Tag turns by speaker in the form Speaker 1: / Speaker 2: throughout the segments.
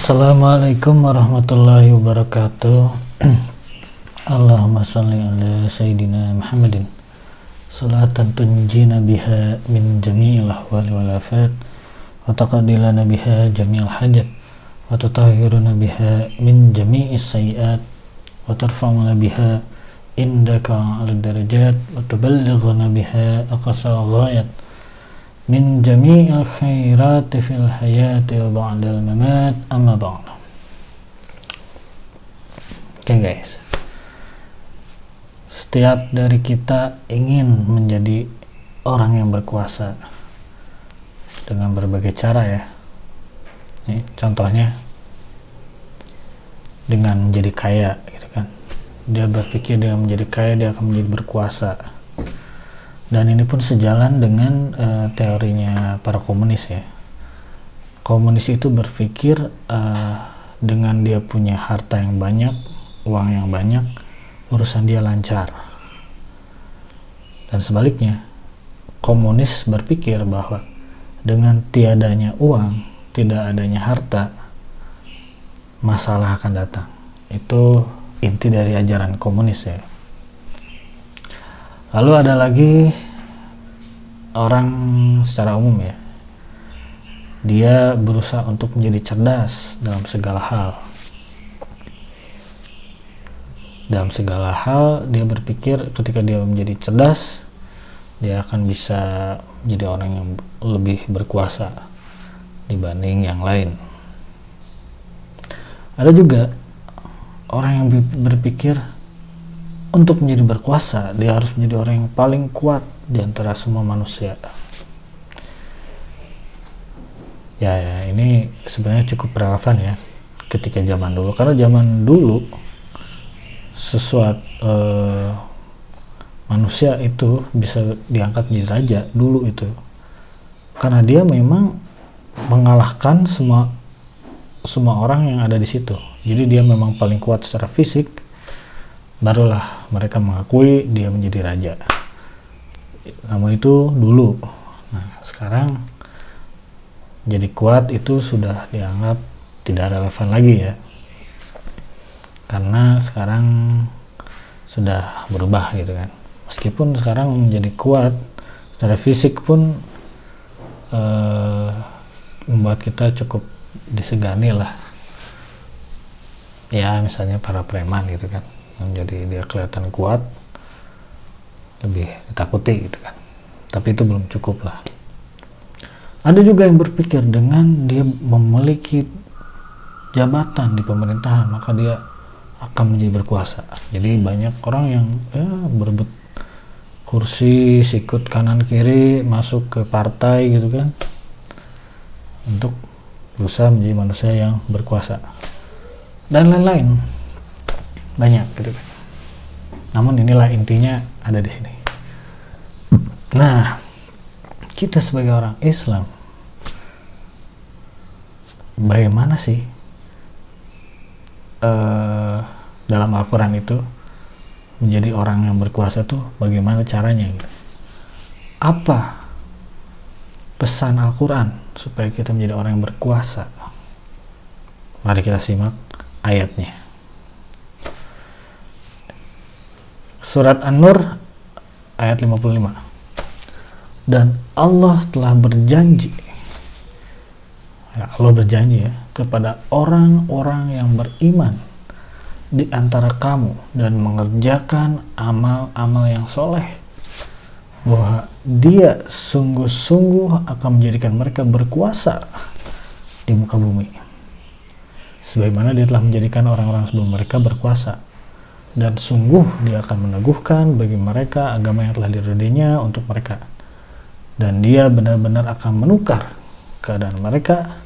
Speaker 1: Assalamualaikum warahmatullahi wabarakatuh. Allahumma salli ala Sayyidina Muhammadin salatan tunjina biha min jami'il ahwali wal afat wa taqadilana biha jami'al hajat wa tutahhiruna biha min jami'is sayiat wa tarfa'una biha indaka 'ala darajat wa tuballighuna biha aqsal ghayat min jami'il khairati fil hayati wa ba'dal mamat, amma ba'd. Oke guys, setiap dari kita ingin menjadi orang yang berkuasa dengan berbagai cara ya. Nih, contohnya dengan menjadi kaya gitu kan. Dia berpikir dia menjadi kaya, dia akan menjadi berkuasa. Dan ini pun sejalan dengan teorinya para komunis ya. Komunis itu berpikir dengan dia punya harta yang banyak, uang yang banyak, urusan dia lancar. Dan sebaliknya, komunis berpikir bahwa dengan tiadanya uang, tidak adanya harta, masalah akan datang. Itu inti dari ajaran komunis ya. Lalu ada lagi orang secara umum ya, dia berusaha untuk menjadi cerdas dalam segala hal. Dalam segala hal dia berpikir ketika dia menjadi cerdas, dia akan bisa menjadi orang yang lebih berkuasa dibanding yang lain. Ada juga orang yang berpikir untuk menjadi berkuasa, dia harus menjadi orang yang paling kuat di antara semua manusia. Ya, ini sebenarnya cukup relevan ya ketika zaman dulu. Karena zaman dulu manusia itu bisa diangkat menjadi raja dulu itu. Karena dia memang mengalahkan semua orang yang ada di situ. Jadi dia memang paling kuat secara fisik. Barulah mereka mengakui dia menjadi raja. Namun itu dulu. Nah, sekarang jadi kuat itu sudah dianggap tidak relevan lagi ya. Karena sekarang sudah berubah gitu kan. Meskipun sekarang menjadi kuat secara fisik pun membuat kita cukup disegani lah. Ya, misalnya para preman gitu kan. Jadi dia kelihatan kuat, lebih ditakuti gitu kan. Tapi itu belum cukup lah. Ada juga yang berpikir dengan dia memiliki jabatan di pemerintahan maka dia akan menjadi berkuasa. Jadi banyak orang yang berebut kursi, sikut kanan kiri, masuk ke partai gitu kan, untuk berusaha menjadi manusia yang berkuasa dan lain-lain. Banyak gitu kan. Namun inilah intinya ada di sini. Nah, kita sebagai orang Islam, bagaimana sih dalam Al-Quran itu menjadi orang yang berkuasa tuh bagaimana caranya gitu? Apa pesan Al-Quran supaya kita menjadi orang yang berkuasa? Mari kita simak ayatnya. Surat An-Nur ayat 55. Dan Allah telah berjanji, Allah berjanji ya, kepada orang-orang yang beriman di antara kamu dan mengerjakan amal-amal yang soleh, bahwa dia sungguh-sungguh akan menjadikan mereka berkuasa di muka bumi, sebagaimana dia telah menjadikan orang-orang sebelum mereka berkuasa. Dan sungguh dia akan meneguhkan bagi mereka agama yang telah diridhoinya untuk mereka. Dan dia benar-benar akan menukar keadaan mereka.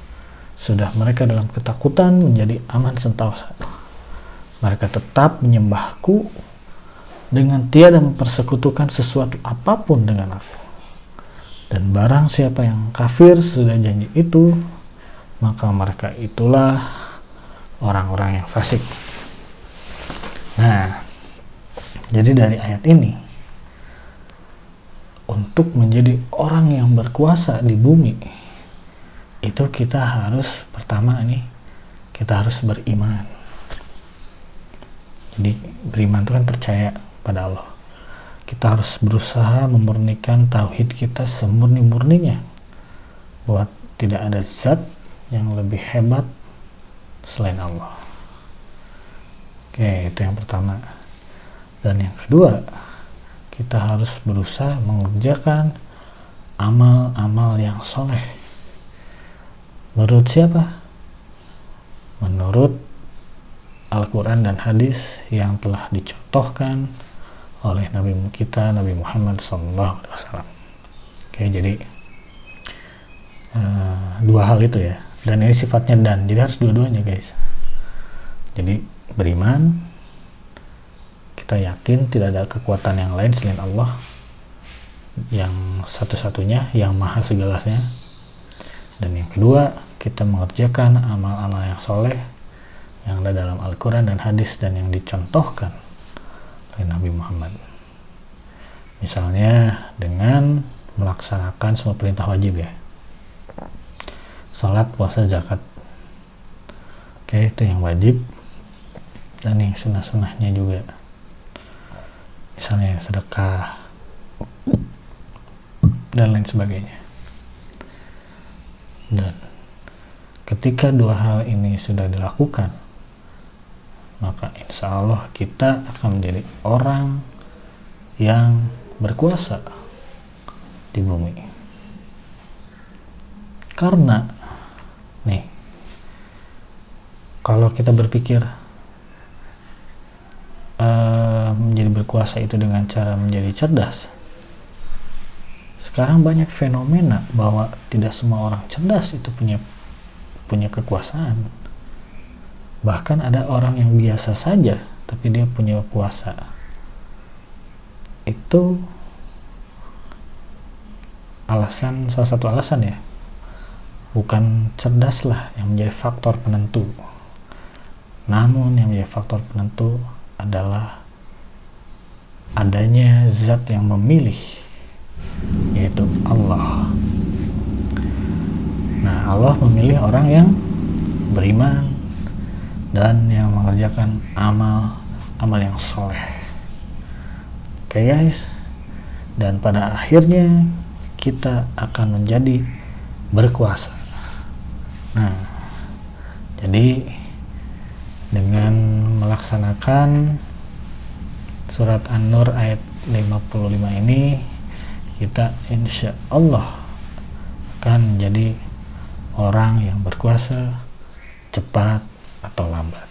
Speaker 1: Sudah mereka dalam ketakutan menjadi aman sentosa. Mereka tetap menyembahku dengan tiada mempersekutukan sesuatu apapun dengan aku. Dan barang siapa yang kafir sudah janji itu, maka mereka itulah orang-orang yang fasik. Nah, jadi dari ayat ini, untuk menjadi orang yang berkuasa di bumi, itu kita harus pertama nih, kita harus beriman. Jadi beriman itu kan percaya pada Allah. Kita harus berusaha memurnikan tauhid kita semurni-murninya, bahwa tidak ada zat yang lebih hebat selain Allah. Oke, itu yang pertama. Dan yang kedua, kita harus berusaha mengerjakan amal-amal yang soleh. Menurut siapa? Menurut Al-Quran dan hadis yang telah dicontohkan oleh Nabi kita, Nabi Muhammad SAW. Oke, jadi dua hal itu ya. Dan ini sifatnya jadi harus dua-duanya guys. Jadi beriman, kita yakin tidak ada kekuatan yang lain selain Allah, yang satu-satunya, yang maha segalanya. Dan yang kedua, kita mengerjakan amal-amal yang soleh yang ada dalam Al-Quran dan hadis dan yang dicontohkan oleh Nabi Muhammad. Misalnya dengan melaksanakan semua perintah wajib ya, salat, puasa, zakat. Oke, itu yang wajib. Dan yang sunnah-sunnahnya juga, misalnya sedekah dan lain sebagainya. Dan ketika dua hal ini sudah dilakukan, maka insya Allah kita akan menjadi orang yang berkuasa di bumi. Karena nih, kalau kita berpikir menjadi berkuasa itu dengan cara menjadi cerdas, sekarang banyak fenomena bahwa tidak semua orang cerdas itu punya kekuasaan. Bahkan ada orang yang biasa saja tapi dia punya kuasa. Itu salah satu alasan ya, bukan cerdas lah yang menjadi faktor penentu, namun yang menjadi faktor penentu adalah adanya zat yang memilih, yaitu Allah. Nah, Allah memilih orang yang beriman dan yang mengerjakan amal yang soleh. Oke guys, dan pada akhirnya kita akan menjadi berkuasa. Nah, jadi dengan melaksanakan surat An-Nur ayat 55 ini, kita insya Allah akan menjadi orang yang berkuasa, cepat atau lambat.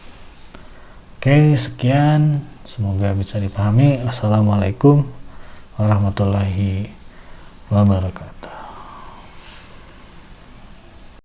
Speaker 1: Oke, sekian, semoga bisa dipahami. Wassalamualaikum warahmatullahi wabarakatuh.